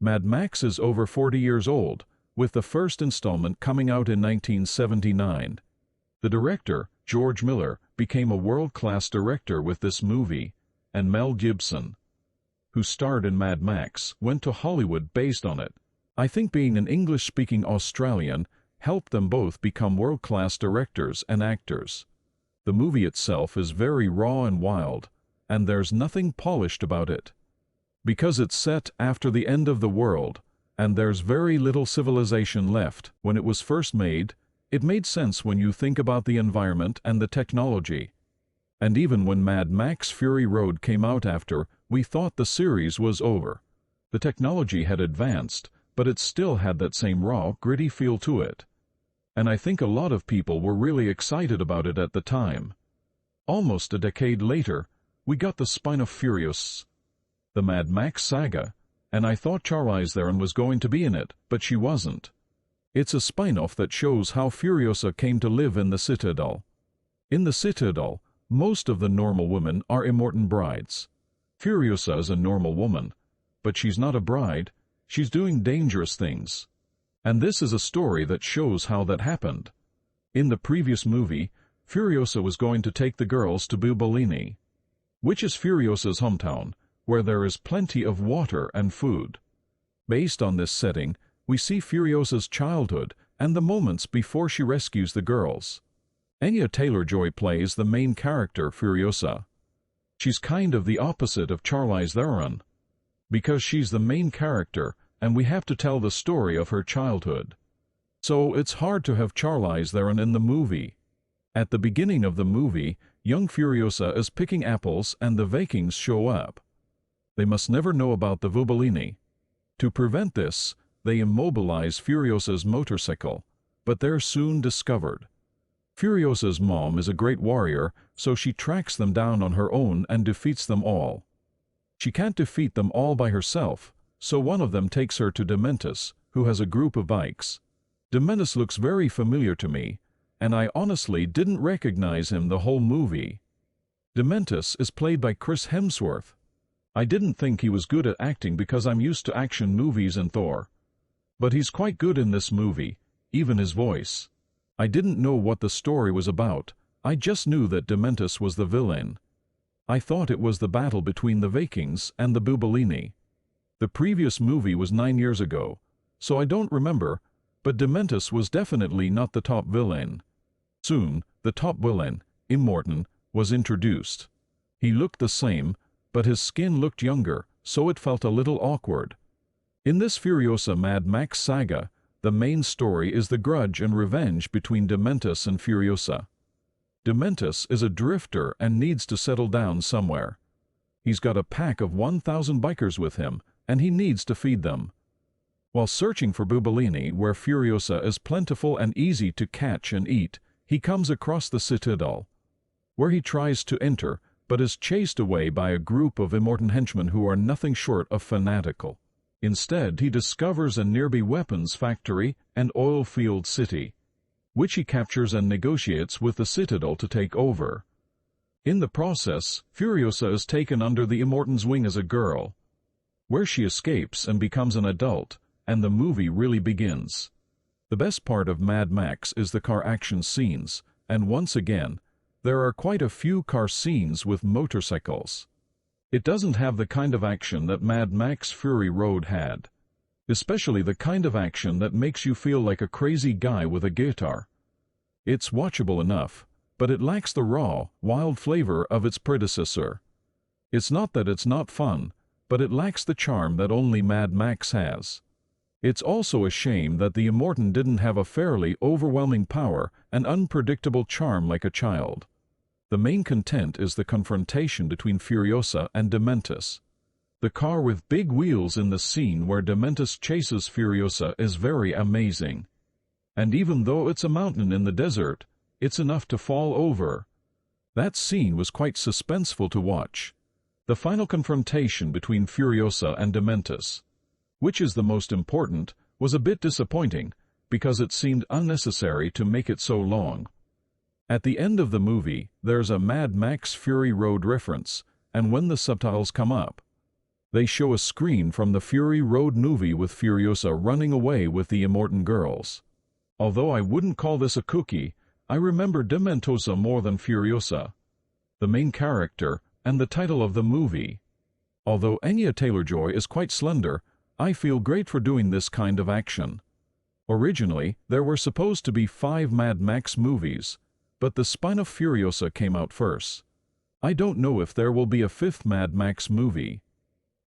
Mad Max is over 40 years old, with the first installment coming out in 1979. The director, George Miller, became a world-class director with this movie, and Mel Gibson, who starred in Mad Max, went to Hollywood based on it. I think being an English-speaking Australian helped them both become world-class directors and actors. The movie itself is very raw and wild, and there's nothing polished about it. Because it's set after the end of the world, and there's very little civilization left when it was first made, it made sense when you think about the environment and the technology. And even when Mad Max Fury Road came out after, we thought the series was over. The technology had advanced, but it still had that same raw, gritty feel to it. And I think a lot of people were really excited about it at the time. Almost a decade later, we got the spin of Furiosa, the Mad Max Saga, and I thought Charlize Theron was going to be in it, but she wasn't. It's a spin-off that shows how Furiosa came to live in the Citadel. In the Citadel, most of the normal women are immortal brides. Furiosa is a normal woman, but she's not a bride, she's doing dangerous things. And this is a story that shows how that happened. In the previous movie, Furiosa was going to take the girls to Bubalini, which is Furiosa's hometown, where there is plenty of water and food. Based on this setting, we see Furiosa's childhood and the moments before she rescues the girls. Anya Taylor-Joy plays the main character, Furiosa. She's kind of the opposite of Charlize Theron, because she's the main character and we have to tell the story of her childhood. So it's hard to have Charlize Theron in the movie. At the beginning of the movie, young Furiosa is picking apples and the Vikings show up. They must never know about the Bubalini. To prevent this, they immobilize Furiosa's motorcycle, but they're soon discovered. Furiosa's mom is a great warrior, so she tracks them down on her own and defeats them all. She can't defeat them all by herself, so one of them takes her to Dementus, who has a group of bikes. Dementus looks very familiar to me, and I honestly didn't recognize him the whole movie. Dementus is played by Chris Hemsworth. I didn't think he was good at acting because I'm used to action movies and Thor. But he's quite good in this movie, even his voice. I didn't know what the story was about, I just knew that Dementus was the villain. I thought it was the battle between the Vikings and the Bubalini. The previous movie was 9 years ago, so I don't remember, but Dementus was definitely not the top villain. Soon, the top villain, Immortan, was introduced. He looked the same, but his skin looked younger, so it felt a little awkward. In this Furiosa Mad Max Saga, the main story is the grudge and revenge between Dementus and Furiosa. Dementus is a drifter and needs to settle down somewhere. He's got a pack of 1,000 bikers with him, and he needs to feed them. While searching for Bubalini, where Furiosa is plentiful and easy to catch and eat, he comes across the Citadel, where he tries to enter, but is chased away by a group of immortal henchmen who are nothing short of fanatical. Instead, he discovers a nearby weapons factory and oil field city, which he captures and negotiates with the Citadel to take over. In the process, Furiosa is taken under the Immortan's wing as a girl, where she escapes and becomes an adult, and the movie really begins. The best part of Mad Max is the car action scenes, and once again, there are quite a few car scenes with motorcycles. It doesn't have the kind of action that Mad Max Fury Road had, especially the kind of action that makes you feel like a crazy guy with a guitar. It's watchable enough, but it lacks the raw, wild flavor of its predecessor. It's not that it's not fun, but it lacks the charm that only Mad Max has. It's also a shame that the Immortan didn't have a fairly overwhelming power and unpredictable charm like a child. The main content is the confrontation between Furiosa and Dementus. The car with big wheels in the scene where Dementus chases Furiosa is very amazing. And even though it's a mountain in the desert, it's enough to fall over. That scene was quite suspenseful to watch. The final confrontation between Furiosa and Dementus, which is the most important, was a bit disappointing, because it seemed unnecessary to make it so long. At the end of the movie, there's a Mad Max Fury Road reference, and when the subtitles come up, They show a screen from the Fury Road movie with Furiosa running away with the Immortan girls. Although I wouldn't call this a cookie, I remember Dementosa more than Furiosa, the main character, and the title of the movie. Although Anya Taylor-Joy is quite slender, I feel great for doing this kind of action. Originally, there were supposed to be 5 Mad Max movies, but the spin-off Furiosa came out first. I don't know if there will be a 5th Mad Max movie.